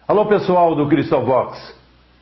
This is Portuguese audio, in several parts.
Alô pessoal do Crystal Vox,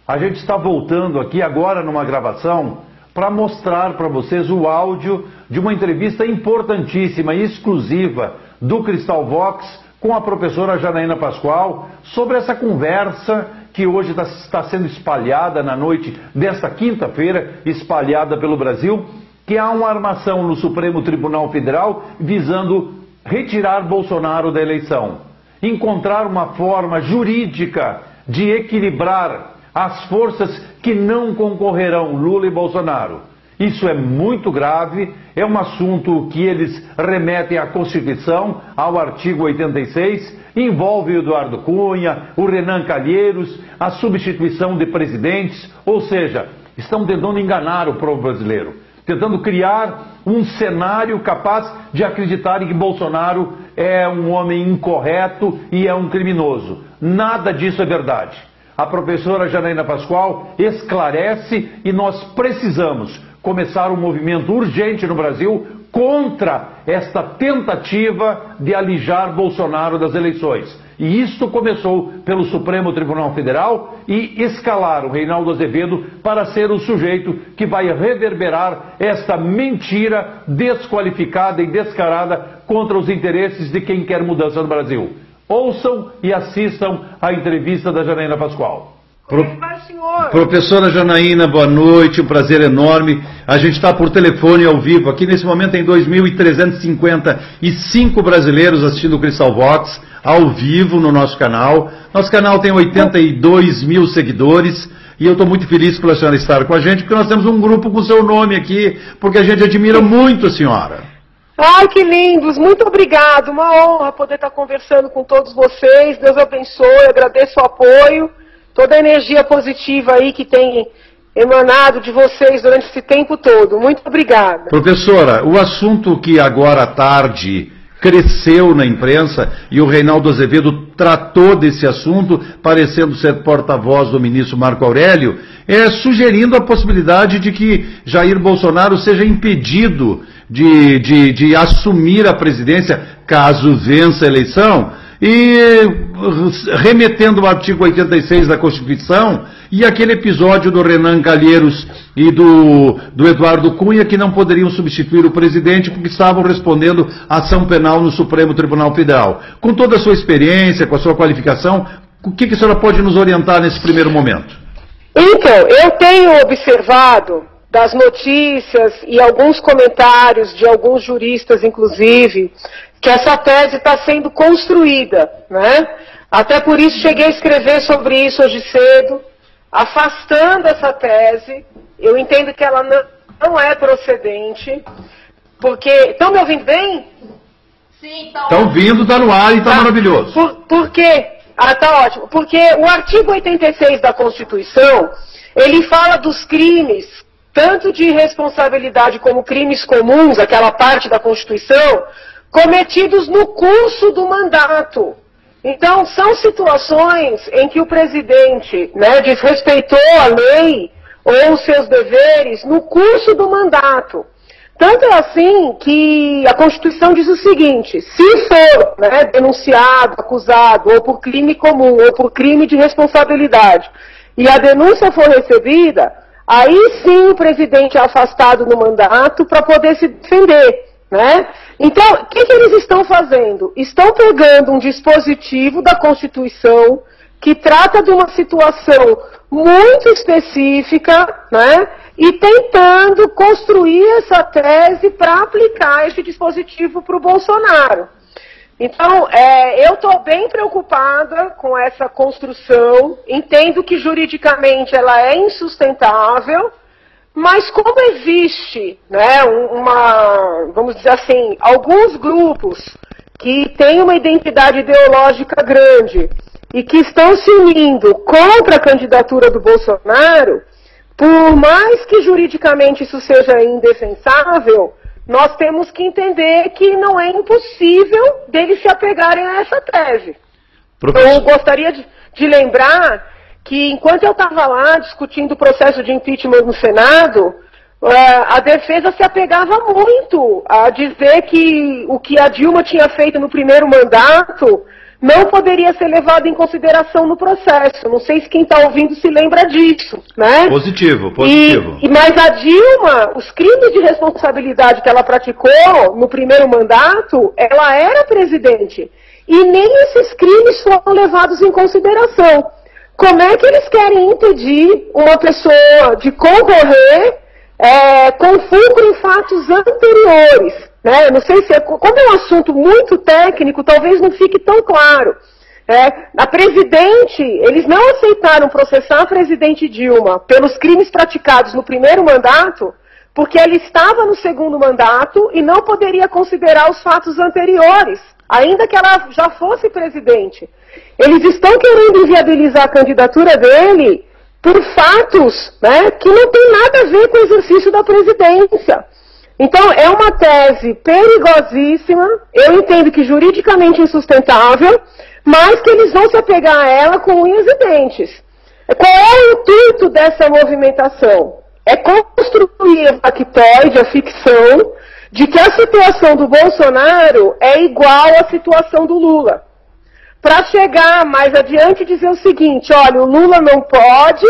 a gente está voltando aqui agora numa gravação para mostrar para vocês o áudio de uma entrevista importantíssima e exclusiva do Crystal Vox com a professora Janaína Pascoal sobre essa conversa que hoje está sendo espalhada na noite desta quinta-feira, espalhada pelo Brasil, que há uma armação no Supremo Tribunal Federal visando retirar Bolsonaro da eleição, encontrar uma forma jurídica de equilibrar as forças que não concorrerão, Lula e Bolsonaro. Isso é muito grave, é um assunto que eles remetem à Constituição, ao artigo 86, envolve o Eduardo Cunha, o Renan Calheiros, a substituição de presidentes, ou seja, estão tentando enganar o povo brasileiro, tentando criar um cenário capaz de acreditarem que Bolsonaro é um homem incorreto e é um criminoso. Nada disso é verdade. A professora Janaína Pascoal esclarece e nós precisamos começar um movimento urgente no Brasil contra esta tentativa de alijar Bolsonaro das eleições. E isto começou pelo Supremo Tribunal Federal e escalaram Reinaldo Azevedo para ser o sujeito que vai reverberar esta mentira desqualificada e descarada contra os interesses de quem quer mudança no Brasil. Ouçam e assistam a entrevista da Janaína Pascoal. Professora Janaína, boa noite, um prazer enorme. A gente está por telefone ao vivo. Aqui nesse momento tem 2.355 brasileiros assistindo o Crystal Vox ao vivo no nosso canal. Nosso canal tem 82 mil seguidores e eu estou muito feliz pela senhora estar com a gente, porque nós temos um grupo com seu nome aqui, porque a gente admira muito a senhora. Ai, que lindos, muito obrigado, uma honra poder estar conversando com todos vocês, Deus abençoe, agradeço o apoio, toda a energia positiva aí que tem emanado de vocês durante esse tempo todo, muito obrigada. Professora, o assunto que agora à tarde cresceu na imprensa e o Reinaldo Azevedo tratou desse assunto, parecendo ser porta-voz do ministro Marco Aurélio, sugerindo a possibilidade de que Jair Bolsonaro seja impedido de assumir a presidência caso vença a eleição, e remetendo ao artigo 86 da Constituição e aquele episódio do Renan Calheiros e do Eduardo Cunha, que não poderiam substituir o presidente porque estavam respondendo à ação penal no Supremo Tribunal Federal. Com toda a sua experiência, com a sua qualificação, o que a senhora pode nos orientar nesse primeiro momento? Então, eu tenho observado das notícias e alguns comentários de alguns juristas, inclusive, que essa tese está sendo construída, né? Até por isso cheguei a escrever sobre isso hoje cedo, afastando essa tese. Eu entendo que ela não é procedente, porque... Estão me ouvindo bem? Sim, tá. Estão ouvindo, está no ar e está maravilhoso. Por quê? Ah, tá ótimo. Porque o artigo 86 da Constituição, ele fala dos crimes, tanto de responsabilidade como crimes comuns, aquela parte da Constituição, cometidos no curso do mandato. Então, são situações em que o presidente, desrespeitou a lei ou os seus deveres no curso do mandato. Tanto é assim que a Constituição diz o seguinte: se for denunciado, acusado, ou por crime comum, ou por crime de responsabilidade, e a denúncia for recebida, aí sim o presidente é afastado do mandato para poder se defender, né? Então, o que eles estão fazendo? Estão pegando um dispositivo da Constituição que trata de uma situação muito específica, né? E tentando construir essa tese para aplicar esse dispositivo para o Bolsonaro. Então, eu estou bem preocupada com essa construção, entendo que juridicamente ela é insustentável, mas como existe, vamos dizer assim, alguns grupos que têm uma identidade ideológica grande e que estão se unindo contra a candidatura do Bolsonaro, por mais que juridicamente isso seja indefensável, nós temos que entender que não é impossível deles se apegarem a essa tese. Eu gostaria de lembrar que enquanto eu estava lá discutindo o processo de impeachment no Senado, a defesa se apegava muito a dizer que o que a Dilma tinha feito no primeiro mandato não poderia ser levado em consideração no processo. Não sei se quem está ouvindo se lembra disso, né? Positivo. Mas a Dilma, os crimes de responsabilidade que ela praticou no primeiro mandato, ela era presidente. E nem esses crimes foram levados em consideração. Como é que eles querem impedir uma pessoa de concorrer com fulcro em fatos anteriores? Né? Não sei se como é um assunto muito técnico, talvez não fique tão claro. A presidente, eles não aceitaram processar a presidente Dilma pelos crimes praticados no primeiro mandato, porque ela estava no segundo mandato e não poderia considerar os fatos anteriores, ainda que ela já fosse presidente. Eles estão querendo inviabilizar a candidatura dele por fatos, né, que não tem nada a ver com o exercício da presidência. Então, é uma tese perigosíssima, eu entendo que juridicamente insustentável, mas que eles vão se apegar a ela com unhas e dentes. Qual é o intuito dessa movimentação? É construir a factoide, a ficção, de que a situação do Bolsonaro é igual à situação do Lula. Para chegar mais adiante e dizer o seguinte, olha, o Lula não pode,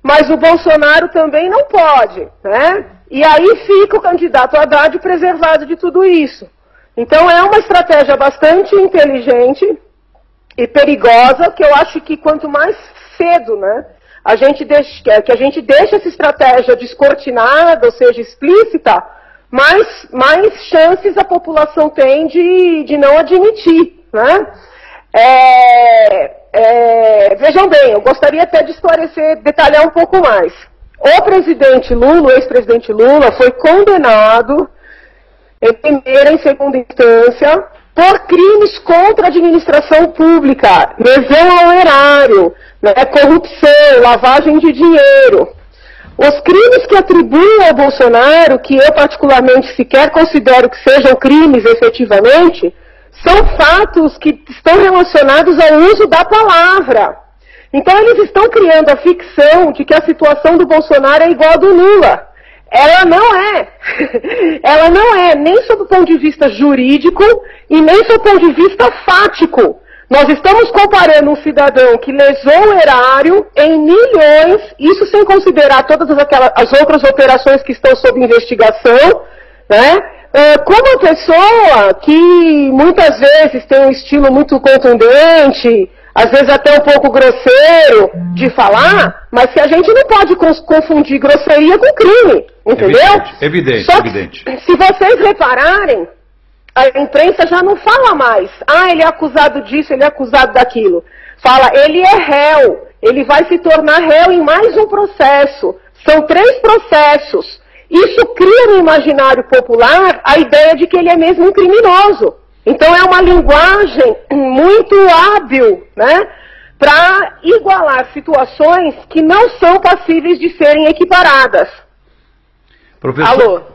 mas o Bolsonaro também não pode, né? E aí fica o candidato Haddad preservado de tudo isso. Então é uma estratégia bastante inteligente e perigosa, que eu acho que quanto mais cedo, né, a gente deixa essa estratégia descortinada, ou seja, explícita, mais chances a população tem de não admitir, né? Vejam bem, eu gostaria até de esclarecer, detalhar um pouco mais. O presidente Lula, o ex-presidente Lula, foi condenado em primeira e segunda instância por crimes contra a administração pública, lesão ao erário, né, corrupção, lavagem de dinheiro. Os crimes que atribuem ao Bolsonaro, que eu particularmente sequer considero que sejam crimes efetivamente, são fatos que estão relacionados ao uso da palavra. Então eles estão criando a ficção de que a situação do Bolsonaro é igual a do Lula. Ela não é. Ela não é, nem sob o ponto de vista jurídico e nem sob o ponto de vista fático. Nós estamos comparando um cidadão que lesou o erário em milhões, isso sem considerar todas as outras operações que estão sob investigação, né? Com uma pessoa que muitas vezes tem um estilo muito contundente, às vezes até um pouco grosseiro de falar, mas que a gente não pode confundir grosseria com crime, entendeu? Evidente. Se vocês repararem, a imprensa já não fala mais, ele é acusado disso, ele é acusado daquilo. Fala, ele é réu, ele vai se tornar réu em mais um processo. São 3 processos. Isso cria no imaginário popular a ideia de que ele é mesmo um criminoso. Então é uma linguagem muito hábil, né, para igualar situações que não são passíveis de serem equiparadas.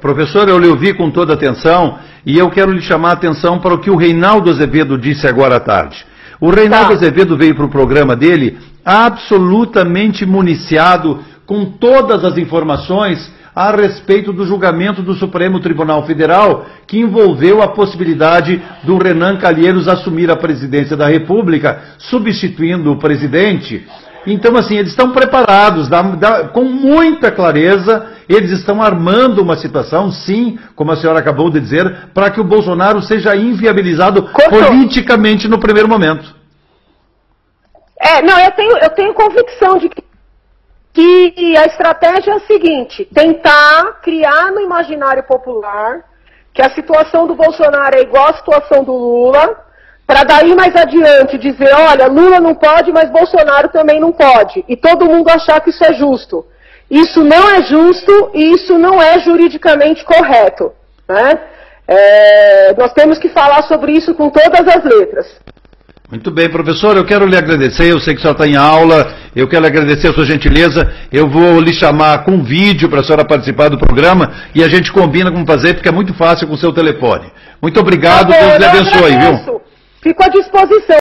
Professor, eu lhe ouvi com toda atenção e eu quero lhe chamar a atenção para o que o Reinaldo Azevedo disse agora à tarde. O Reinaldo Azevedo veio para o programa dele absolutamente municiado com todas as informações a respeito do julgamento do Supremo Tribunal Federal, que envolveu a possibilidade do Renan Calheiros assumir a presidência da República, substituindo o presidente. Então, assim, eles estão preparados, com muita clareza, eles estão armando uma situação, sim, como a senhora acabou de dizer, para que o Bolsonaro seja inviabilizado politicamente no primeiro momento. Eu tenho convicção de que a estratégia é a seguinte, tentar criar no imaginário popular que a situação do Bolsonaro é igual à situação do Lula, para daí mais adiante dizer, olha, Lula não pode, mas Bolsonaro também não pode, e todo mundo achar que isso é justo. Isso não é justo e isso não é juridicamente correto, né? Nós temos que falar sobre isso com todas as letras. Muito bem, professor, eu quero lhe agradecer, eu sei que a senhora está em aula, eu quero agradecer a sua gentileza, eu vou lhe chamar com vídeo para a senhora participar do programa e a gente combina como fazer, porque é muito fácil com o seu telefone. Muito obrigado, Deus lhe abençoe, viu? Fico à disposição.